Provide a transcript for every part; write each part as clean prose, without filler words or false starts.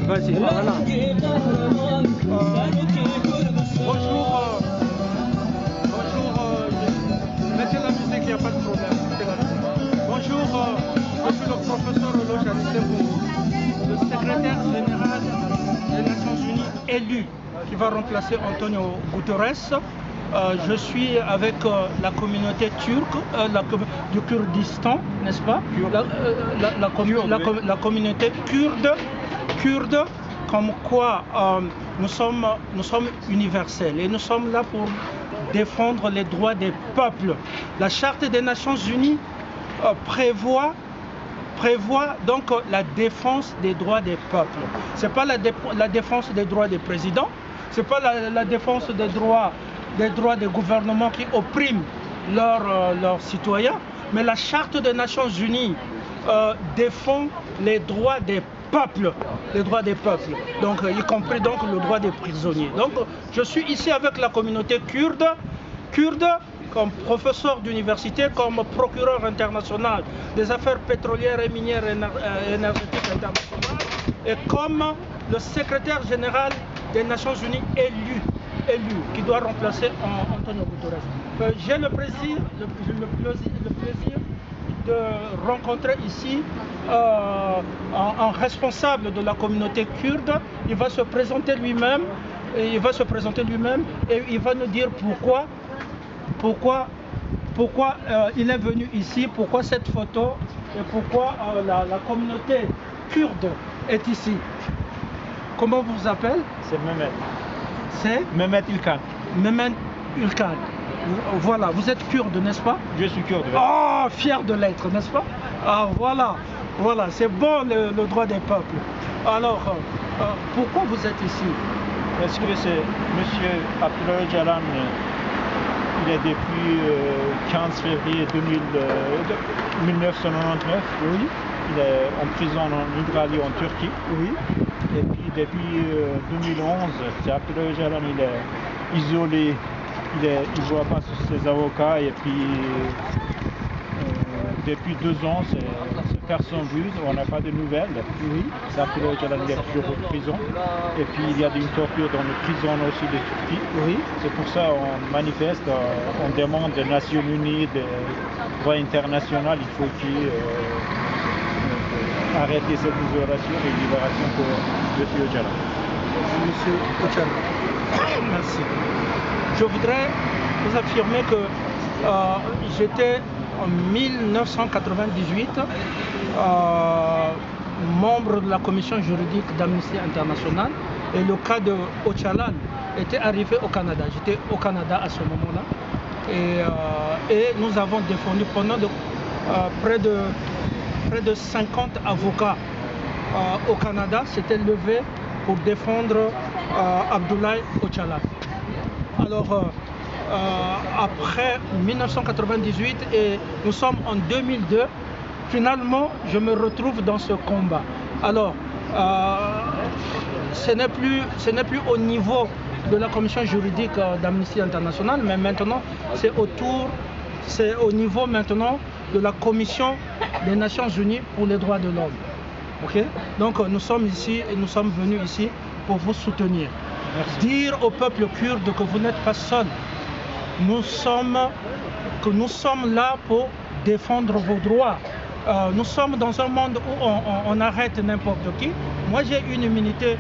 Vas-y, voilà. Bonjour. Mettez la musique, il n'y a pas de problème. Bonjour, je suis le professeur Oloja Nissebou, le secrétaire général des Nations Unies élu qui va remplacer Antonio Guterres. Je suis avec la communauté turque du Kurdistan, n'est-ce pas? La communauté kurde, comme quoi nous sommes universels et nous sommes là pour défendre les droits des peuples. La Charte des Nations Unies prévoit donc la défense des droits des peuples. Ce n'est pas la défense des droits des présidents, ce n'est pas la défense des droits des gouvernements qui oppriment leurs citoyens, mais la Charte des Nations Unies défend les droits des peuples, donc y compris donc le droit des prisonniers. Donc je suis ici avec la communauté kurde, comme professeur d'université, comme procureur international des affaires pétrolières et minières et énergétiques internationales, et comme le secrétaire général des Nations Unies élu qui doit remplacer Antonio Guterres. J'ai le plaisir de rencontrer ici un responsable de la communauté kurde. Il va se présenter lui-même et il va nous dire pourquoi il est venu ici, pourquoi cette photo et pourquoi la communauté kurde est ici. Comment vous vous appelez? C'est Mehmet. C'est Mehmet Ilkan. Mehmet Ilkan. Voilà, vous êtes kurde, n'est-ce pas? Je suis kurde. Oh, fier de l'être, n'est-ce pas? Ah, voilà, c'est bon le droit des peuples. Alors, pourquoi vous êtes ici? Est-ce que c'est M. Abdullah Öcalan, il est depuis 15 février 1999, oui. Il est en prison en Hydralie en Turquie. Oui. Et puis depuis 2011, c'est Abdullah Öcalan, il est isolé, il ne voit pas ses avocats et puis depuis 2 ans, personne vu, on n'a pas de nouvelles. Oui. C'est Abdullah Öcalan, il est toujours en prison. Et puis il y a une torture dans les prisons aussi de Turquie. Oui. C'est pour ça qu'on manifeste, on demande des Nations Unies, des droits internationaux, il faut qu'ils arrêter cette isolation et libération pour M. Öcalan. Monsieur Öcalan, merci. Je voudrais vous affirmer que j'étais en 1998 membre de la commission juridique d'Amnesty International et le cas de Öcalan était arrivé au Canada. J'étais au Canada à ce moment-là et nous avons défendu pendant près de 50 avocats au Canada s'étaient levés pour défendre Abdullah Öcalan. Alors, après 1998 et nous sommes en 2002, finalement, je me retrouve dans ce combat. Alors, ce n'est plus au niveau de la commission juridique d'Amnesty International, mais maintenant, c'est au niveau maintenant de la commission des Nations Unies pour les droits de l'homme. Okay? Donc nous sommes ici et nous sommes venus ici pour vous soutenir. Merci. Dire au peuple kurde que vous n'êtes pas seul. Nous sommes là pour défendre vos droits. Nous sommes dans un monde où on arrête n'importe qui. Moi j'ai une immunité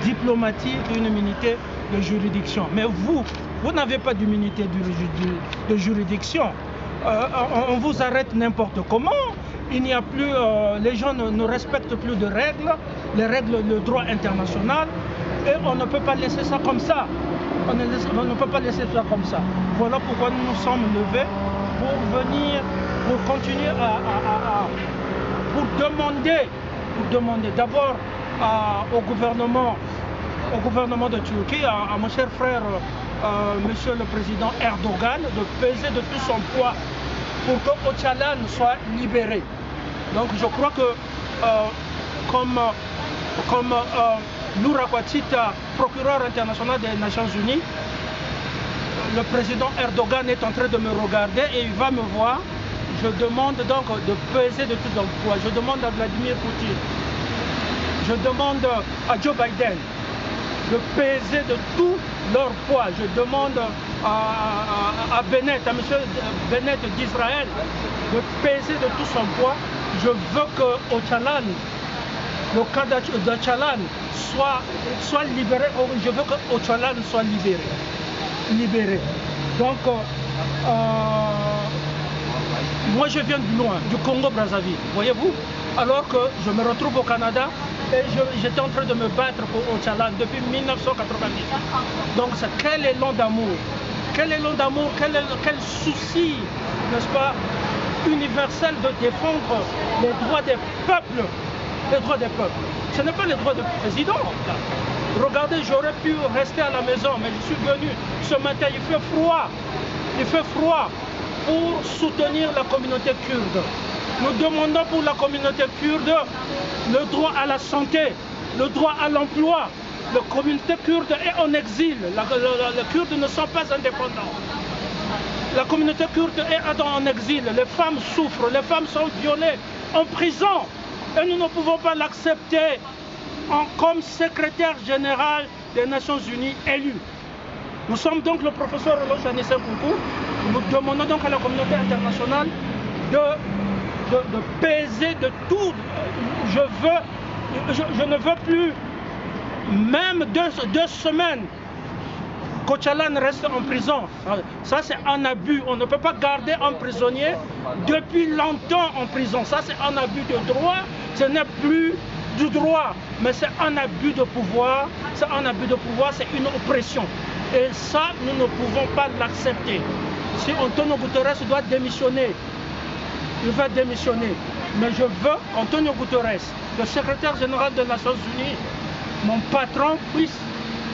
diplomatique, une immunité de juridiction. Mais vous n'avez pas d'immunité de juridiction. On vous arrête n'importe comment. Il n'y a plus, les gens ne respectent plus de règles, le droit international, et on ne peut pas laisser ça comme ça. On ne peut pas laisser ça comme ça. Voilà pourquoi nous nous sommes levés pour continuer pour demander d'abord au gouvernement de Turquie, à mon cher frère, Monsieur le Président Erdogan, de peser de tout son poids pour que Öcalan soit libéré. Donc je crois que comme Noura Kouatchita, procureur international des Nations Unies, le président Erdogan est en train de me regarder et il va me voir. Je demande donc de peser de tout son poids. Je demande à Vladimir Poutine Je demande à Joe Biden de peser de tout leur poids. Je demande à Bennett, à M. Bennett d'Israël, de peser de tout son poids. Je veux que Öcalan, le cas d'Öcalan, soit libéré. Je veux que Öcalan soit libéré. Donc, moi je viens de loin, du Congo-Brazzaville, voyez-vous, alors que je me retrouve au Canada et j'étais en train de me battre pour Öcalan depuis 1990. Donc quel élan d'amour, quel souci, n'est-ce pas, universel de défendre les droits des peuples, les droits des peuples. Ce n'est pas les droits du président. Regardez, j'aurais pu rester à la maison, mais je suis venu ce matin, il fait froid pour soutenir la communauté kurde. Nous demandons pour la communauté kurde le droit à la santé, le droit à l'emploi. La communauté kurde est en exil, les Kurdes ne sont pas indépendants. La communauté kurde est en exil, les femmes souffrent, les femmes sont violées en prison. Et nous ne pouvons pas l'accepter comme secrétaire général des Nations Unies élu. Nous sommes donc le professeur Eloge Anissenkoukou. Nous demandons donc à la communauté internationale de peser de tout. Je ne veux plus, même deux semaines, qu'Öcalan reste en prison. Ça c'est un abus. On ne peut pas garder un prisonnier depuis longtemps en prison. Ça c'est un abus de droit. Ce n'est plus du droit, mais c'est un abus de pouvoir. C'est un abus de pouvoir, c'est une oppression. Et ça, nous ne pouvons pas l'accepter. Si Antonio Guterres doit démissionner, il va démissionner. Mais je veux qu'Antonio Guterres, le secrétaire général des Nations Unies, mon patron, puisse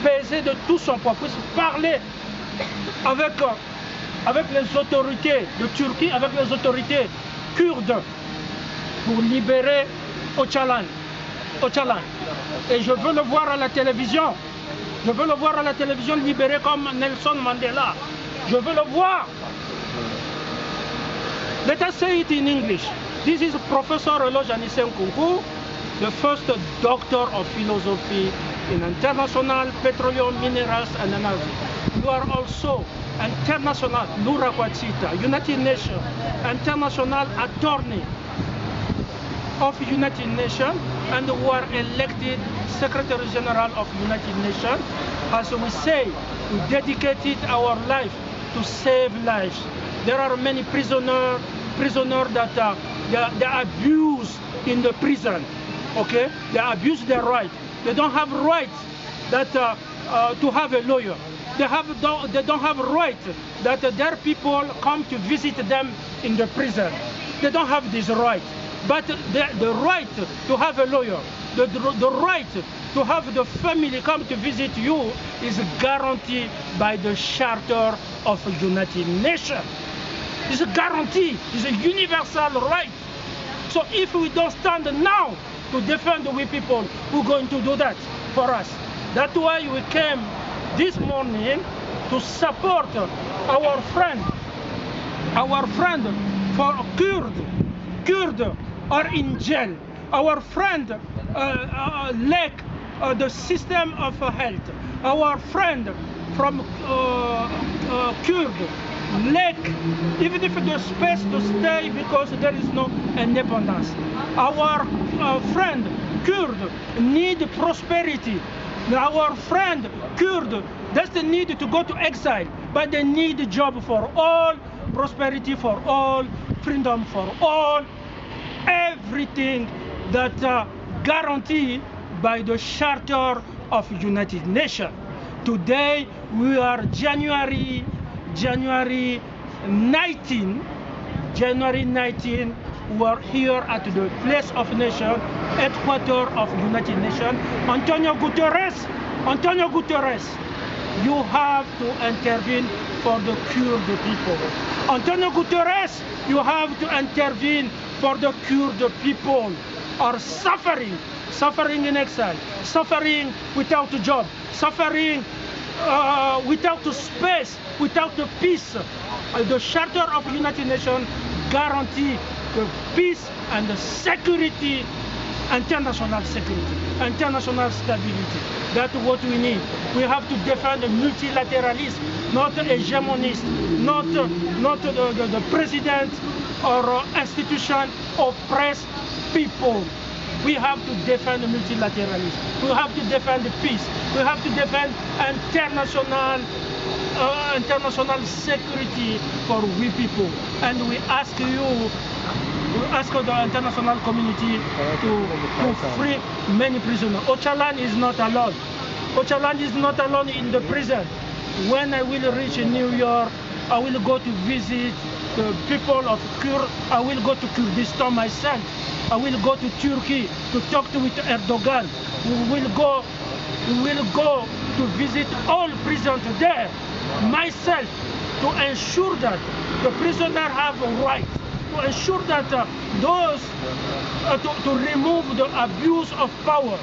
peser de tout son poids, puisse parler avec les autorités de Turquie, avec les autorités kurdes, pour libérer Öcalan. Et je veux le voir à la télévision. Je veux le voir à la télévision libéré comme Nelson Mandela. Je veux le voir. Let us say it in English. This is Professor Eloge Anissenkoukou, the first doctor of philosophy in international petroleum, minerals and energy. You are also international, Lura Kwachita, United Nations, international attorney of United Nations, and who are elected Secretary General of United Nations. As we say, we dedicated our life to save lives. There are many prisoners that they are abused in the prison. Okay, they abuse their right. They don't have right that to have a lawyer. They don't have right that their people come to visit them in the prison. They don't have this right. But the right to have a lawyer, the right to have the family come to visit you is guaranteed by the Charter of the United Nations. It's a guarantee, it's a universal right. So if we don't stand now to defend we people, who are going to do that for us? That's why we came this morning to support our friend for Kurd are in jail. Our friend lack the system of health. Our friend from Kurd lack even if the space to stay because there is no independence. Our friend Kurd need prosperity. Our friend Kurd doesn't need to go to exile, but they need a job for all, prosperity for all, freedom for all, everything that guaranteed by the Charter of United Nations. Today we are January 19. We are here at the place of nation, headquarters of United Nations. Antonio Guterres, you have to intervene for the Kurd people. Antonio Guterres, you have to intervene for the Kurd people are suffering in exile, suffering without a job, suffering without space, without peace. The Charter of the United Nations guarantees the peace and the security international security, international stability. That's what we need. We have to defend multilateralism, not hegemonist, not the president or institution oppress people. We have to defend multilateralism. We have to defend peace. We have to defend international security for we people. And we ask you, we ask the international community to free many prisoners. Öcalan is not alone. Öcalan is not alone in the prison. When I will reach New York, I will go to visit the people of Kurd. I will go to Kurdistan myself. I will go to Turkey to talk with Erdogan. We will go to visit all prisons there myself to ensure that the prisoners have a right, to ensure that to remove the abuse of power,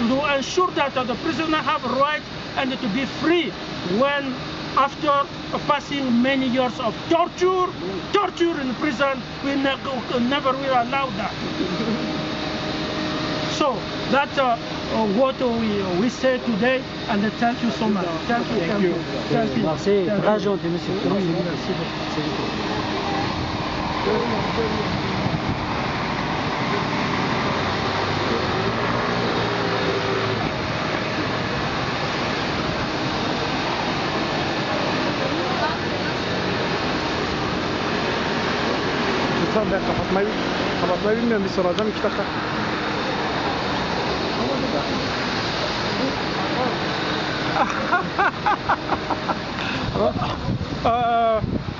to ensure that the prisoners have a right and to be free when after passing many years of torture in prison, we never will allow that. So that's what we say today, and thank you so much. Thank you. Merci. Très gentil, monsieur. Merci Ben kapatmayı bilmiyorum, bir soracağım 2 dakika.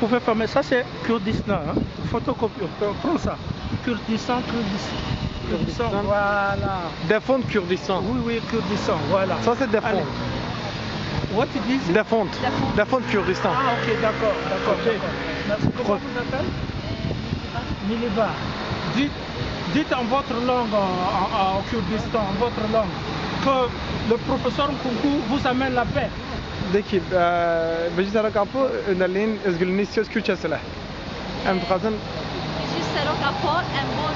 Vous pouvez fermer ça, c'est Kurdistan, hein? Photocopie, prends ça. Kurdistan, voilà. Défendre Kurdistan. Oui, Kurdistan, voilà. Ça c'est défendre. What it is? Défendre Kurdistan. Ah ok, d'accord. Merci. Comment vous appelez? Miliba. Dites en votre langue, au Kurdistan, en votre langue, que le professeur Nkunku vous amène la paix. De ki, Vecid Serokapı önderliğin özgürlüğünü istiyoruz Kürtçesiyle. Em dixwazin Vecid Serokapı em bo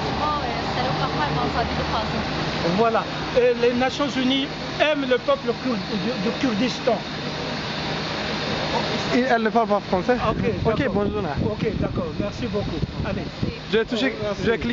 Serokapı azadî dixwazin. Voilà. Et les Nations Unies aiment le peuple du Kurdistan. Elle ne parle pas français? Ok, bonjour. Ok, d'accord. Merci beaucoup. Allez. Je vais cliquer.